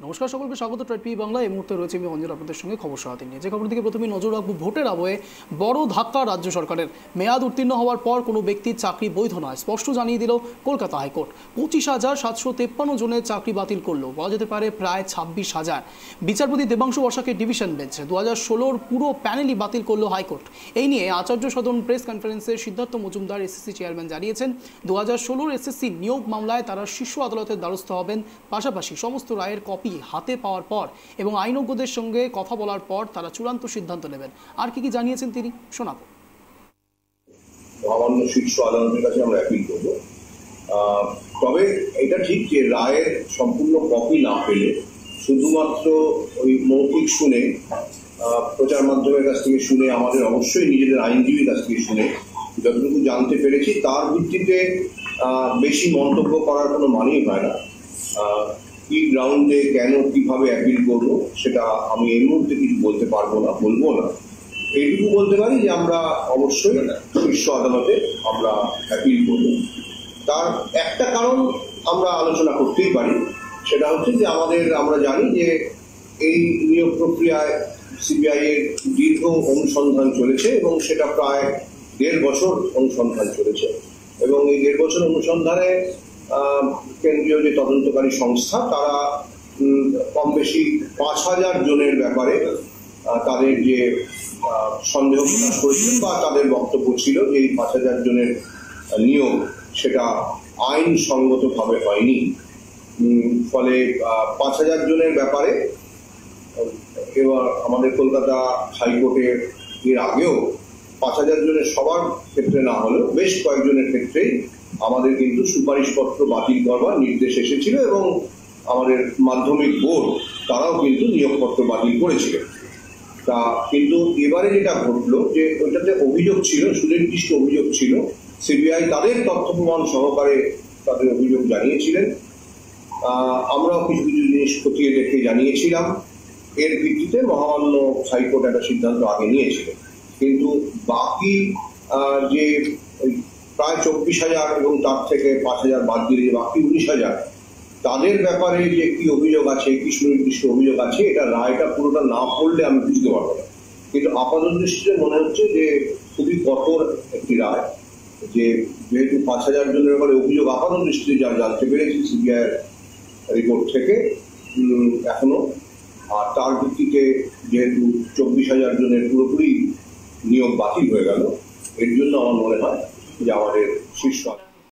নমস্কার সকলকে স্বাগত ট্রাইব টিভি বাংলা। এই মুহূর্তে রয়েছে আমি অঞ্জন আপনাদের সঙ্গে খবর সাথে নিয়ে। যে খবর থেকে প্রথমে নজর রাখবো ভোটের আবহে বড় ধাক্কা রাজ্য সরকারের। মেয়াদ উত্তীর্ণ হওয়ার পর কোনো ব্যক্তির চাকরি বৈধ নয়, স্পষ্ট জানিয়ে দিল কলকাতা হাইকোর্ট। 25,753 জনের চাকরি বাতিল করলো, বলা যেতে পারে প্রায় 26,000। বিচারপতি দেবাংশু বসাকে ডিভিশন বেঞ্চ 2016 পুরো প্যানেলই বাতিল করলো হাইকোর্ট। এই নিয়ে আচার্য সদন প্রেস কনফারেন্সে সিদ্ধার্থ মজুমদার এসএসসি চেয়ারম্যান জানিয়েছেন 2016 এসএসসি নিয়োগ মামলায় তারা শীর্ষ আদালতের দ্বারস্থ হবেন। পাশাপাশি সমস্ত রায়ের কপি হাতে পাওয়ার পর এবং আইনজ্ঞদের সঙ্গে কথা বলার পর তারা চূড়ান্ত সিদ্ধান্ত নেবেন। আর কি জানিয়েছেন তিনি শোনাবো। মহামান্য শীর্ষ আদালতের কাছে আমরা অ্যাপিল করব। তবে এটা ঠিক যে রায়ের সম্পূর্ণ কপি না পেলে শুধুমাত্র ওই মৌখিক শুনে, প্রচার মাধ্যমের কাছ থেকে শুনে, আমাদের অবশ্যই নিজেদের আইনজীবীর কাছ থেকে শুনে যতটুকু জানতে পেরেছি তার ভিত্তিতে বেশি মন্তব্য করার কোনো মানেই হয় না। কি গ্রাউন্ডে কেন কিভাবে অ্যাপিল করবো সেটা আমি এই মুহূর্তে কিছু বলতে পারবো না, বলবো না। এইটুকু বলতে পারি যে আমরা অবশ্যই শীর্ষ আদালতে আমরা অ্যাপিল করব। তার একটা কারণ আমরা আলোচনা করতেই পারি, সেটা হচ্ছে যে আমরা জানি যে এই নিয়োগ প্রক্রিয়ায় সিবিআই এর দীর্ঘ অনুসন্ধান চলেছে এবং সেটা প্রায় 1.5 বছর অনুসন্ধান চলেছে এবং এই 1.5 বছর অনুসন্ধানে কেন্দ্রীয় যে তদন্তকারী সংস্থা তারা কম বেশি 5,000 জনের ব্যাপারে তাদের যে সন্দেহ প্রকাশ করেছিল বা তাদের বক্তব্য ছিল যে এই 5,000 জনের নিয়োগ সেটা আইনসঙ্গতভাবে হয়নি। ফলে 5,000 জনের ব্যাপারে এবার আমাদের কলকাতা হাইকোর্টের এর আগেও 5,000 জনের সবার ক্ষেত্রে না হলেও বেশ কয়েকজনের ক্ষেত্রেই আমাদের কিন্তু সুপারিশপত্র বাতিল করবার নির্দেশ এসেছিল এবং আমাদের মাধ্যমিক বোর্ড তারাও কিন্তু নিয়োগপত্র বাতিল করেছিল। তা কিন্তু এবারে যেটা ঘটলো যে ওইটাতে অভিযোগ ছিল, সুনির্দিষ্ট অভিযোগ ছিল, সিবিআই তাদের তথ্য প্রমাণ সহকারে তাদের অভিযোগ জানিয়েছিলেন। আমরাও কিছু কিছু জিনিস খতিয়ে দেখে জানিয়েছিলাম। এর ভিত্তিতে মহামান্য হাইকোর্ট একটা সিদ্ধান্ত আগে নিয়েছিল। কিন্তু বাকি যে প্রায় 24,000 এবং তার থেকে 5,000 বাদ দিলে বাকি 19,000 তাদের ব্যাপারে যে কি অভিযোগ আছে, কি সুনির্দিষ্ট অভিযোগ আছে, এটা রায়টা পুরোটা না পড়লে আমি বুঝতে পারবো না। কিন্তু আপাতত দৃষ্টিতে মনে হচ্ছে যে খুবই কঠোর একটি রায়, যে যেহেতু 5,000 জনের ব্যাপারে অভিযোগ আপাতত দৃষ্টিতে যা জানতে পেরেছি সিবিআই রিপোর্ট থেকে এখনো, আর তার ভিত্তিতে যেহেতু 24,000 জনের পুরোপুরি নিয়োগ বাতিল হয়ে গেল, এর জন্য আমার মনে হয় যে আমাদের শীর্ষ